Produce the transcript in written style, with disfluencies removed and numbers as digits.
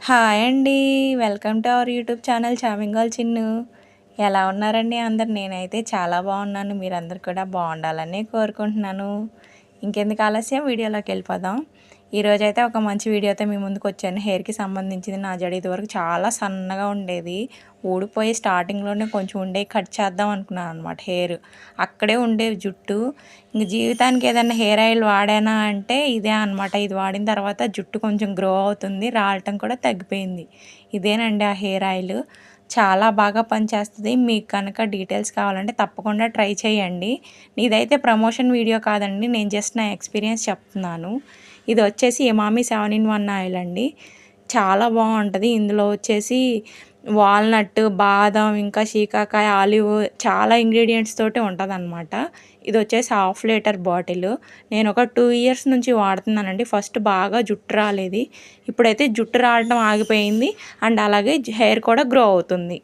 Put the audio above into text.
Hi అండి. Welcome to our YouTube channel చామింగల్ చిన్ను. ఎలా ఉన్నారండి అందరు? నేనైతే చాలా బాగున్నాను. మీరందరూ కూడా బాగుండాలని కోరుకుంటున్నాను. ఇంకెందుకు ఆలస్యం, వీడియోలోకి వెళ్ళిపోదాం. ఈరోజైతే ఒక మంచి వీడియోతో మీ ముందుకు వచ్చాను. హెయిర్కి సంబంధించింది. నా జడ ఇదివరకు చాలా సన్నగా ఉండేది, ఊడిపోయి స్టార్టింగ్లోనే కొంచెం ఉండే కట్ చేద్దాం అనుకున్నాను అనమాట. హెయిర్ అక్కడే ఉండేది జుట్టు. ఇంక జీవితానికి ఏదైనా హెయిర్ ఆయిల్ వాడానా అంటే ఇదే అనమాట. ఇది వాడిన తర్వాత జుట్టు కొంచెం గ్రో అవుతుంది, రాలటం కూడా తగ్గిపోయింది. ఇదేనండి ఆ హెయిర్ ఆయిల్. చాలా బాగా పనిచేస్తుంది. మీకు కనుక డీటెయిల్స్ కావాలంటే తప్పకుండా ట్రై చేయండి. ఇదైతే ప్రమోషన్ వీడియో కాదండి, నేను జస్ట్ నా ఎక్స్పీరియన్స్ చెప్తున్నాను. ఇది వచ్చేసి ఎమామి 7-in-1 ఆయిల్ అండి. చాలా బాగుంటుంది. ఇందులో వచ్చేసి వాల్నట్, బాదం, ఇంకా శీకాకాయ, ఆలివ్, చాలా ఇంగ్రీడియంట్స్ తోటి ఉంటుంది అనమాట. ఇది వచ్చేసి 1/2 లీటర్ బాటిల్. నేను ఒక 2 years నుంచి వాడుతున్నానండి. ఫస్ట్ బాగా జుట్టు రాలేదు, ఇప్పుడైతే జుట్టు రావడం ఆగిపోయింది. అండ్ అలాగే హెయిర్ కూడా గ్రో అవుతుంది.